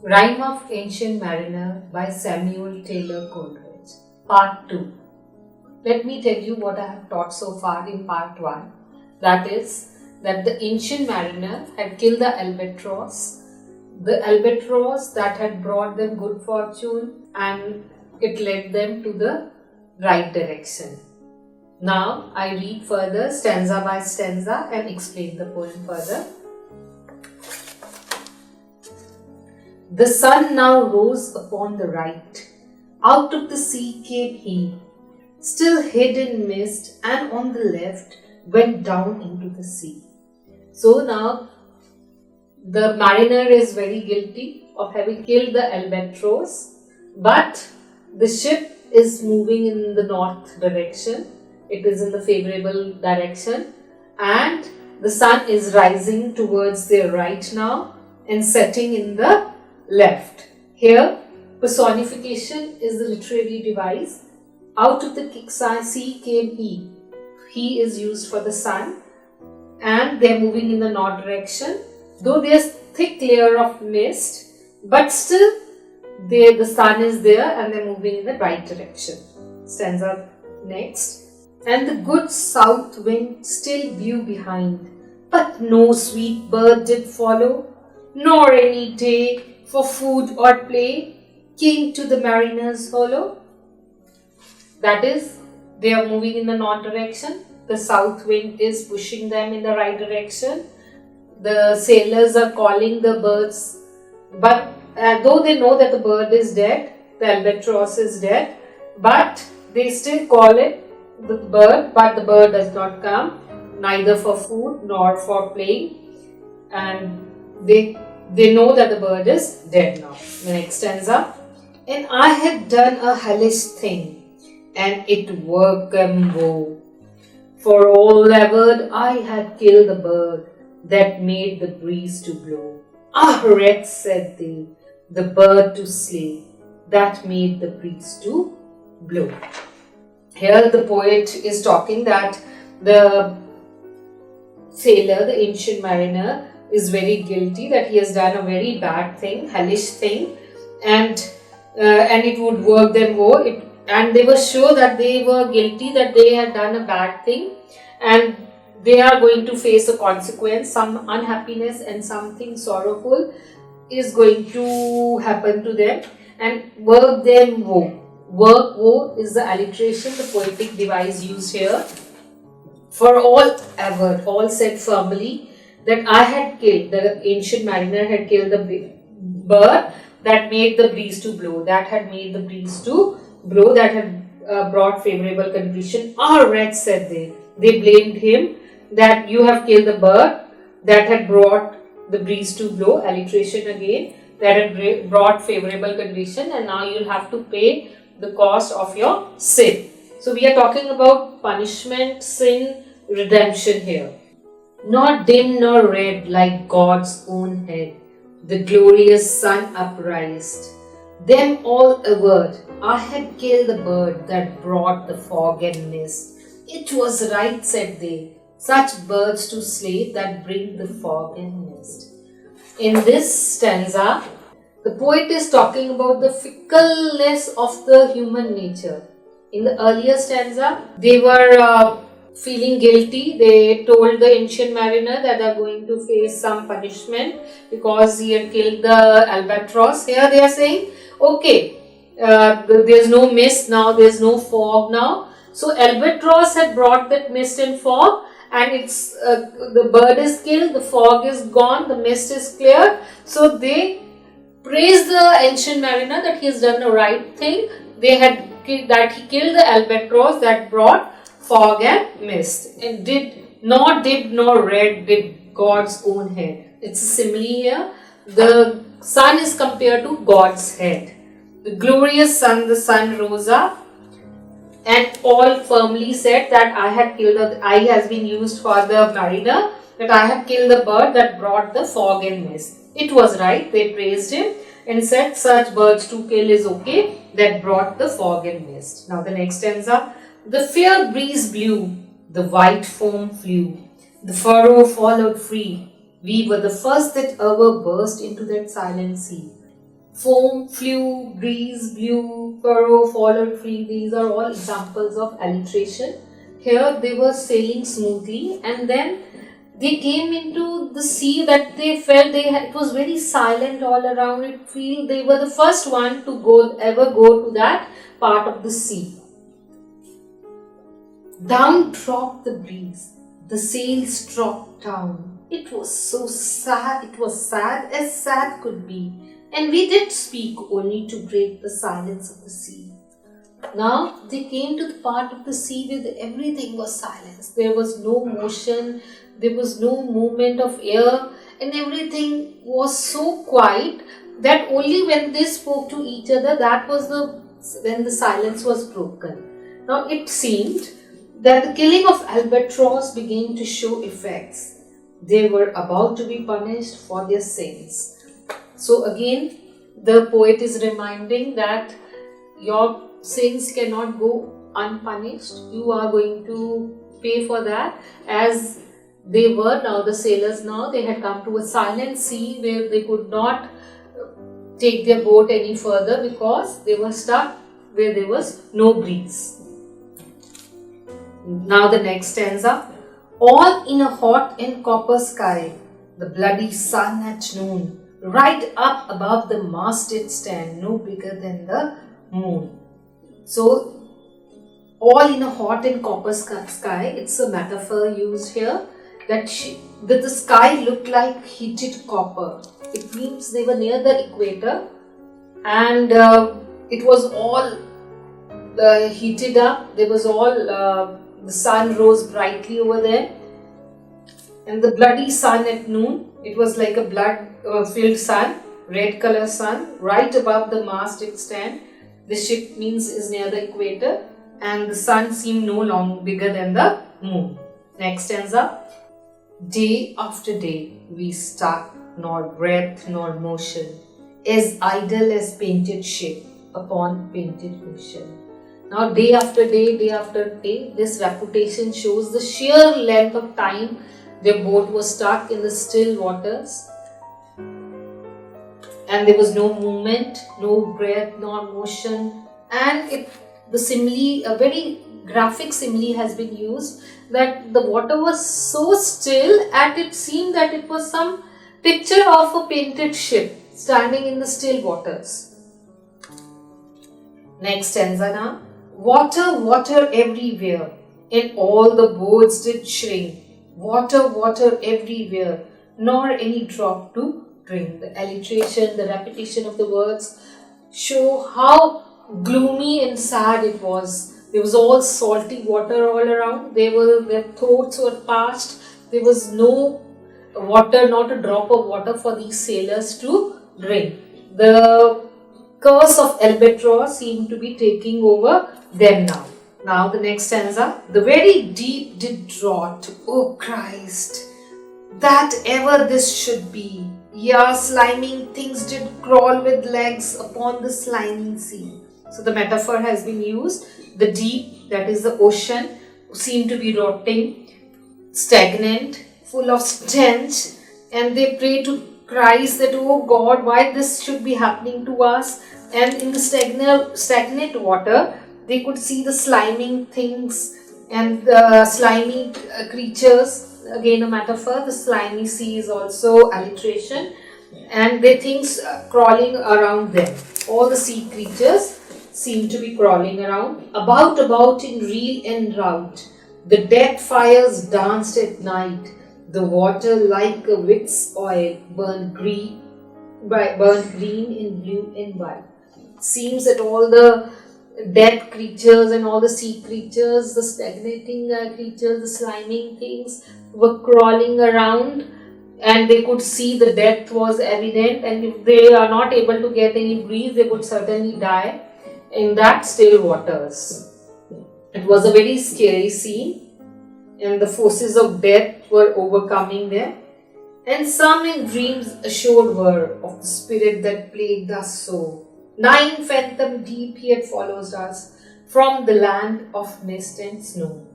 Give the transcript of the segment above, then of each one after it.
Rime of Ancient Mariner by Samuel Taylor Coleridge. Part 2. Let me tell you what I have taught so far in part 1. That is, that the ancient mariner had killed the albatross that had brought them good fortune, and it led them to the right direction. Now I read further stanza by stanza and explain the poem further. The sun now rose upon the right. Out of the sea came he, still hid in mist, and on the left went down into the sea. So now the mariner is very guilty of having killed the albatross, but the ship is moving in the north direction. It is in the favorable direction, and the sun is rising towards their right now and setting in the left. Here, personification is the literary device. Out of the sea came he. He is used for the sun, and they are moving in the north direction. Though there is thick layer of mist, but still the sun is there and they are moving in the right direction. Stanza next. And the good south wind still blew behind, but no sweet bird did follow, nor any day for food or play came to the mariner's hollow. That is, they are moving in the north direction. The south wind is pushing them in the right direction. The sailors are calling the birds, but though they know that the bird is dead, the albatross is dead, but they still call it the bird, but the bird does not come, neither for food nor for playing, and they know that the bird is dead now. The next stanza. And I had done a hellish thing, and it worked them woe. For all ever I had killed the bird that made the breeze to blow. Ah, wretch, said they, the bird to slay that made the breeze to blow. Here the poet is talking that the sailor, the ancient mariner, is very guilty, that he has done a very bad thing, hellish thing, and it would work them woe. And they were sure that they were guilty, that they had done a bad thing, and they are going to face a consequence. Some unhappiness and something sorrowful is going to happen to them, and work them woe. Work woe is the alliteration, the poetic device used here. For all ever, all said firmly, that I had killed, the ancient mariner had killed the bird that made the breeze to blow, that had made the breeze to blow, that had brought favorable condition. Ah, wretch, said they. They blamed him that you have killed the bird that had brought the breeze to blow, alliteration again, that had brought favorable condition, and now you'll have to pay the cost of your sin. So we are talking about punishment, sin, redemption here. Nor dim nor red like God's own head, the glorious sun uprised. Them all averred, I had killed the bird that brought the fog and mist. It was right, said they, such birds to slay that bring the fog and mist. In this stanza, the poet is talking about the fickleness of the human nature. In the earlier stanza, they were feeling guilty. They told the ancient mariner that they are going to face some punishment because he had killed the albatross. Here they are saying, okay, there's no mist now, there's no fog now. So albatross had brought that mist and fog, and it's the bird is killed, the fog is gone, the mist is clear. So they praised the ancient mariner that he has done the right thing. They had that he killed the albatross that brought fog and mist, and did not dim nor red did God's own head. It's a simile here. The sun is compared to God's head. The glorious sun, the sun rose up, and all firmly said that I had killed the I has been used for the mariner, that I had killed the bird that brought the fog and mist. It was right. They praised him and said such birds to kill is okay, that brought the fog and mist. Now the next stanza. The fair breeze blew, the white foam flew, the furrow followed free. We were the first that ever burst into that silent sea. Foam flew, breeze blew, furrow followed free. These are all examples of alliteration. Here they were sailing smoothly, and then they came into the sea that they felt it was very silent all around. It feel they were the first one to ever go to that part of the sea. Down dropped the breeze. The sails dropped down. It was so sad. It was sad as sad could be. And we did speak only to break the silence of the sea. Now they came to the part of the sea where everything was silence. There was no motion, there was no movement of air, and everything was so quiet that only when they spoke to each other, that was when the silence was broken. Now it seemed that the killing of Albatross began to show effects. They were about to be punished for their sins. So again, the poet is reminding that your sins cannot go unpunished. You are going to pay for that, as they were now the sailors. Now they had come to a silent sea where they could not take their boat any further because they were stuck where there was no breeze. Now the next stanza. All in a hot and copper sky, the bloody sun at noon, right up above the mast did stand, no bigger than the moon. So, all in a hot and copper sky, it's a metaphor used here that the sky looked like heated copper. It means they were near the equator, and it was all heated up. There was all the sun rose brightly over there, and the bloody sun at noon. It was like a blood-filled sun, red color sun, right above the mast it stand. The ship means is near the equator, and the sun seemed no longer bigger than the moon. Next stanza. Day after day we stuck, nor breath nor motion, as idle as painted ship upon painted ocean. Now day after day, this reputation shows the sheer length of time their boat was stuck in the still waters, and there was no movement, no breath, nor motion. And the simile, a very graphic simile has been used, that the water was so still and it seemed that it was some picture of a painted ship standing in the still waters. Next stanza now. Water, water everywhere, and all the boats did shrink. Water, water everywhere, nor any drop to drink. The alliteration, the repetition of the words show how gloomy and sad it was. There was all salty water all around. Their throats were parched. There was no water, not a drop of water for these sailors to drink. The curse of Albatross seemed to be taking over them now. Now the next stanza. The very deep did draught, O Christ, that ever this should be. Yea, sliming things did crawl with legs upon the slimy sea. So the metaphor has been used. The deep, that is the ocean, seemed to be rotting, stagnant, full of stench, and they pray to Christ that, oh God, why this should be happening to us. And in the stagnant water, they could see the sliming things and the slimy creatures. Again a metaphor. The slimy sea is also alliteration, and they things crawling around them. All the sea creatures seem to be crawling around, about in reel and rout. The death fires danced at night. The water like a wick's oil burned green in blue and white. Seems that all the dead creatures and all the sea creatures, the stagnating creatures, the sliming things were crawling around, and they could see the death was evident, and if they are not able to get any breeze, they would certainly die in that still waters. It was a very scary scene, and the forces of death were overcoming them. And some in dreams assured were of the spirit that plagued us so. 9 fathom deep he had followed us from the land of mist and snow.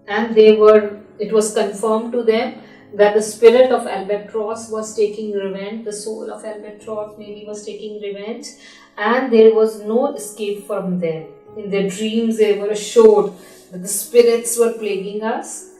And it was confirmed to them that the spirit of Albatross was taking revenge, the soul of Albatross maybe was taking revenge, and there was no escape from them. In their dreams, they were assured that the spirits were plaguing us.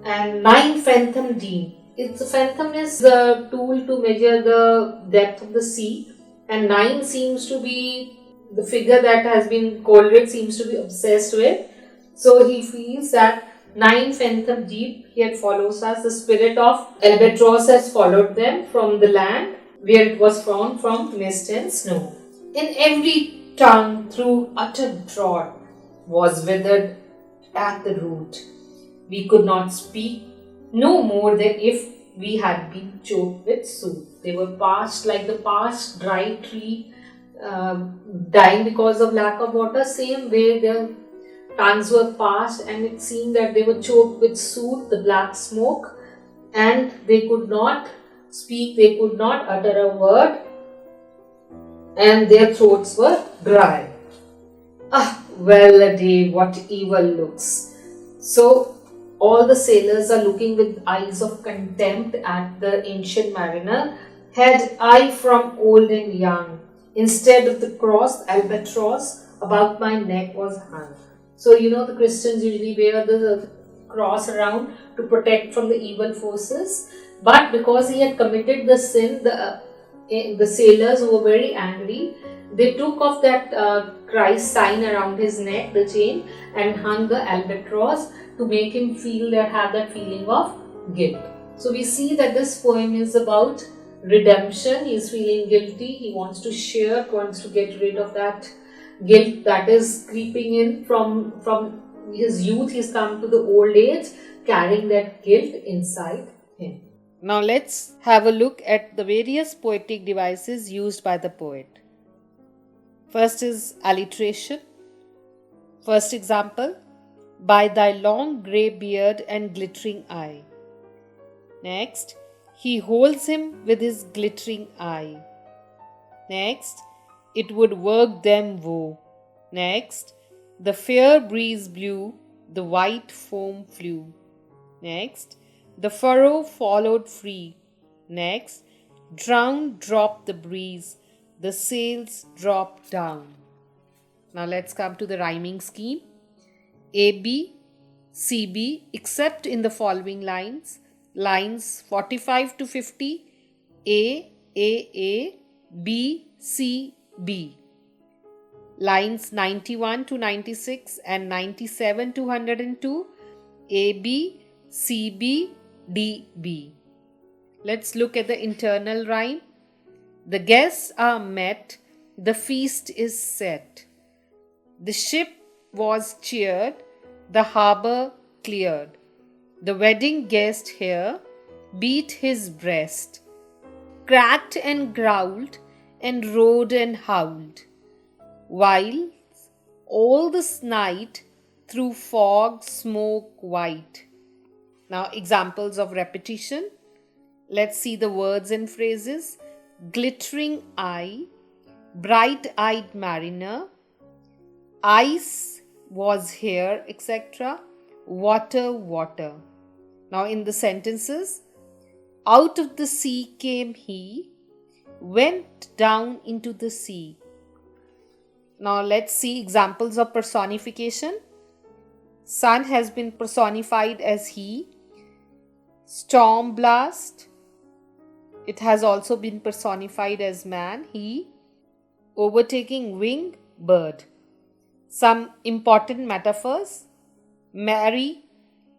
And 9 fathom deep. The fathom is the tool to measure the depth of the sea, and 9 seems to be the figure that has been Coleridge seems to be obsessed with. So he feels that 9 fathom deep yet follows us. The spirit of Albatross has followed them from the land where it was found from mist and snow. In every tongue through utter drought was withered at the root. We could not speak no more than if we had been choked with soot. They were parched like the parched dry tree dying because of lack of water. Same way their tongues were parched, and it seemed that they were choked with soot, the black smoke, and they could not speak, they could not utter a word, and their throats were dry. Ah, well a day, what evil looks. So all the sailors are looking with eyes of contempt at the ancient mariner. Had I from old and young, instead of the cross, albatross about my neck was hung. So the Christians usually wear the cross around to protect from the evil forces. But because he had committed the sin, the sailors who were very angry, they took off that Christ sign around his neck, the chain, and hung the albatross to make him have that feeling of guilt. So we see that this poem is about redemption. He is feeling guilty. He wants to share, wants to get rid of that guilt that is creeping in from his youth. He's come to the old age, carrying that guilt inside him. Now let's have a look at the various poetic devices used by the poet. First is alliteration. First example, by thy long grey beard and glittering eye. Next, he holds him with his glittering eye. Next, it would work them woe. Next, the fair breeze blew, the white foam flew. Next, the furrow followed free. Next, drowned dropped the breeze, the sails dropped down. Now let's come to the rhyming scheme. AB, CB, except in the following lines. Lines 45 to 50, A, B, C, B. Lines 91 to 96 and 97 to 102, AB, CB, DB. Let's look at the internal rhyme. The guests are met, the feast is set. The ship was cheered, the harbour cleared. The wedding guest here beat his breast, cracked and growled, and rode and howled, while all this night through fog smoke white. Now examples of repetition. Let's see the words and phrases. Glittering eye, bright-eyed mariner, ice was here, etc. Water, water. Now in the sentences, out of the sea came he, went down into the sea. Now let's see examples of personification. Sun has been personified as he. Storm blast, it has also been personified as man, he. Overtaking wing, bird. Some important metaphors. Mary,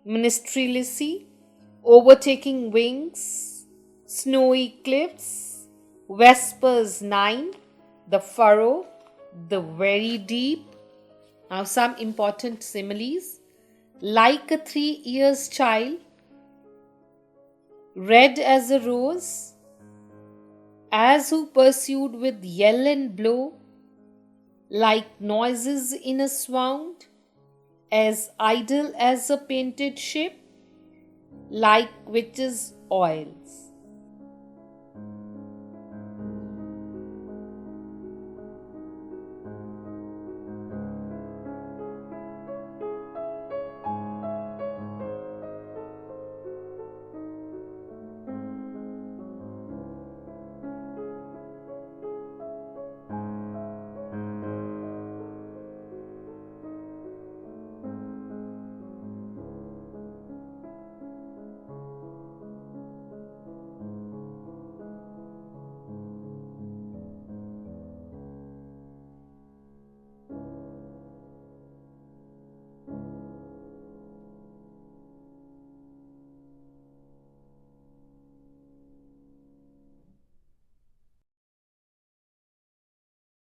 minstrelsy, overtaking wings, snowy cliffs, vespers 9, the furrow, the very deep. Now some important similes. Like a 3 years child, red as a rose, as who pursued with yell and blow, like noises in a swound, as idle as a painted ship, like witches' oils.